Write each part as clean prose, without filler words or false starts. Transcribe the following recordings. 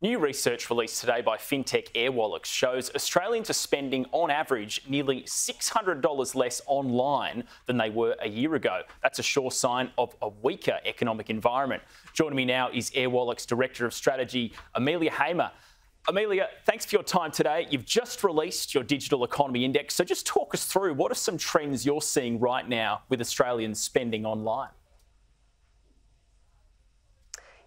New research released today by fintech Airwallex shows Australians are spending, on average, nearly $600 less online than they were a year ago. That's a sure sign of a weaker economic environment. Joining me now is Airwallex Director of Strategy, Amelia Hamer. Amelia, thanks for your time today. You've just released your Digital Economy Index, so just talk us through what are some trends you're seeing right now with Australians spending online?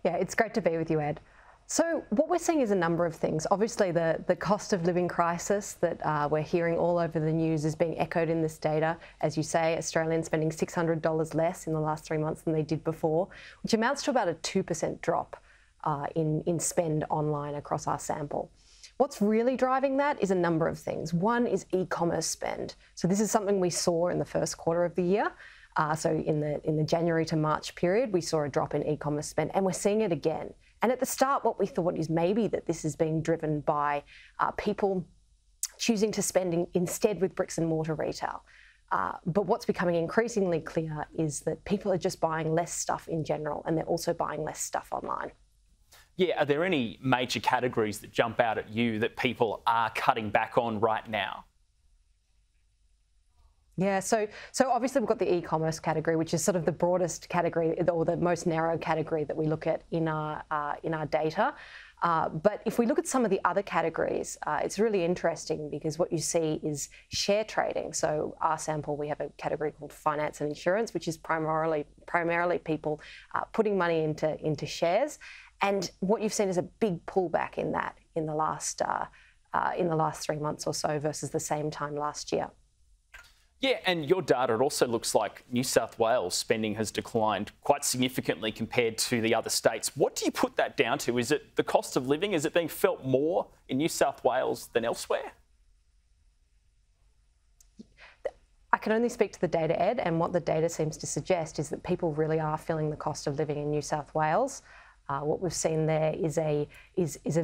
Yeah, it's great to be with you, Ed. So what we're seeing is a number of things. Obviously, the cost of living crisis that we're hearing all over the news is being echoed in this data. As you say, Australians spending $600 less in the last 3 months than they did before, which amounts to about a 2% drop in spend online across our sample. What's really driving that is a number of things. One is e-commerce spend. So this is something we saw in the first quarter of the year. So in the January to March period, we saw a drop in e-commerce spend, and we're seeing it again. And at the start, what we thought is maybe that this is being driven by people choosing to spend instead with bricks and mortar retail. But what's becoming increasingly clear is that people are just buying less stuff in general, and they're also buying less stuff online. Yeah, are there any major categories that jump out at you that people are cutting back on right now? Yeah, so obviously we've got the e-commerce category, which is sort of the broadest category or the most narrow category that we look at in our data. But if we look at some of the other categories, it's really interesting because what you see is share trading. So our sample, we have a category called finance and insurance, which is primarily people putting money into shares. And what you've seen is a big pullback in that in the last 3 months or so versus the same time last year. Yeah, and your data, it also looks like New South Wales spending has declined quite significantly compared to the other states. What do you put that down to? Is it the cost of living? Is it being felt more in New South Wales than elsewhere? I can only speak to the data, Ed, and what the data seems to suggest is that people really are feeling the cost of living in New South Wales. What we've seen there is a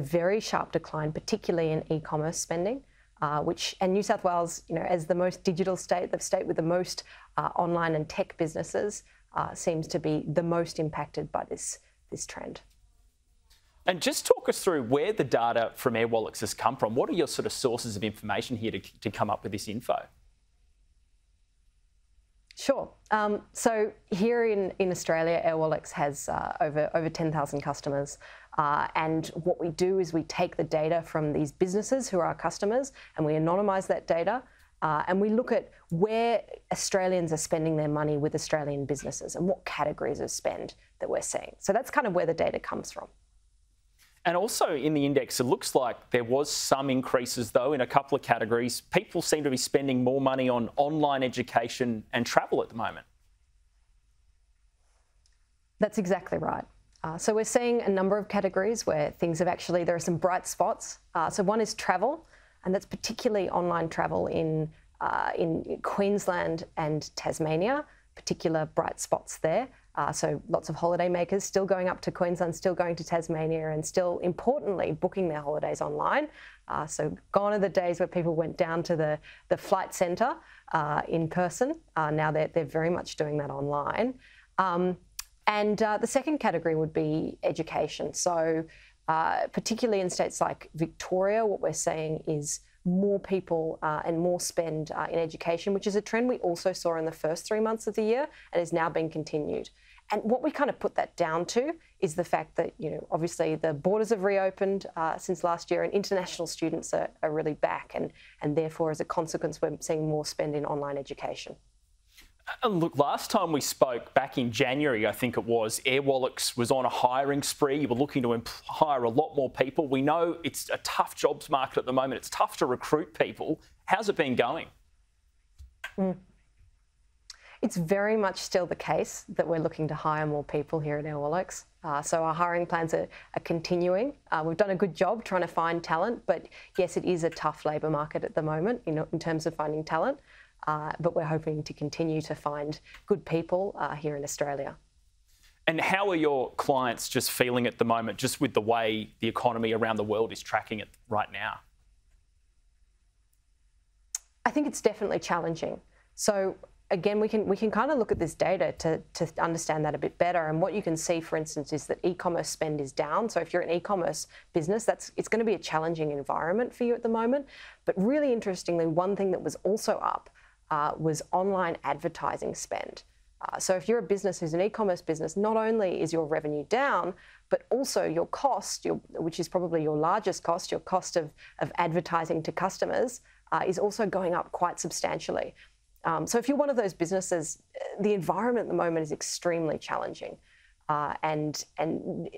very sharp decline, particularly in e-commerce spending. And New South Wales, as the most digital state, the state with the most online and tech businesses, seems to be the most impacted by this trend. And just talk us through where the data from Airwallex has come from. What are your sort of sources of information here to come up with this info? Sure. So here in Australia, Airwallex has over 10,000 customers. And what we do is we take the data from these businesses who are our customers and we anonymise that data and we look at where Australians are spending their money with Australian businesses and what categories of spend that we're seeing. So that's kind of where the data comes from. And also in the index, it looks like there was some increases, though, in a couple of categories. People seem to be spending more money on online education and travel at the moment. That's exactly right. So we're seeing a number of categories where there are some bright spots. So one is travel, and that's particularly online travel in Queensland and Tasmania, particular bright spots there. So lots of holidaymakers still going up to Queensland, still going to Tasmania, and still, importantly, booking their holidays online. So gone are the days where people went down to the flight centre in person. Now they're very much doing that online. And the second category would be education. So particularly in states like Victoria, what we're seeing is more people and more spend in education, which is a trend we also saw in the first 3 months of the year and is now being continued. And what we kind of put that down to is the fact that, obviously the borders have reopened since last year and international students are really back. And therefore, as a consequence, we're seeing more spend in online education. And look, last time we spoke, back in January, I think it was, Airwallex was on a hiring spree. You were looking to hire a lot more people. We know it's a tough jobs market at the moment. It's tough to recruit people. How's it been going? It's very much still the case that we're looking to hire more people here at Airwallex. So our hiring plans are continuing. We've done a good job trying to find talent, but yes, it is a tough labour market at the moment in terms of finding talent. But we're hoping to continue to find good people here in Australia. And how are your clients just feeling at the moment, just with the way the economy around the world is tracking it right now? I think it's definitely challenging. So again, we can kind of look at this data to understand that a bit better. And what you can see, for instance, is that e-commerce spend is down. So if you're an e-commerce business, it's going to be a challenging environment for you at the moment. But really interestingly, one thing that was also up was online advertising spend. So if you're a business who's an e-commerce business, not only is your revenue down, but also your cost, which is probably your largest cost, your cost of advertising to customers, is also going up quite substantially. So if you're one of those businesses, the environment at the moment is extremely challenging, and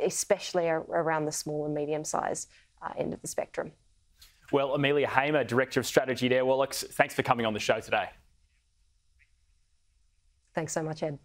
especially around the small and medium-sized end of the spectrum. Well, Amelia Hamer, Director of Strategy at Airwallex, thanks for coming on the show today. Thanks so much, Ed.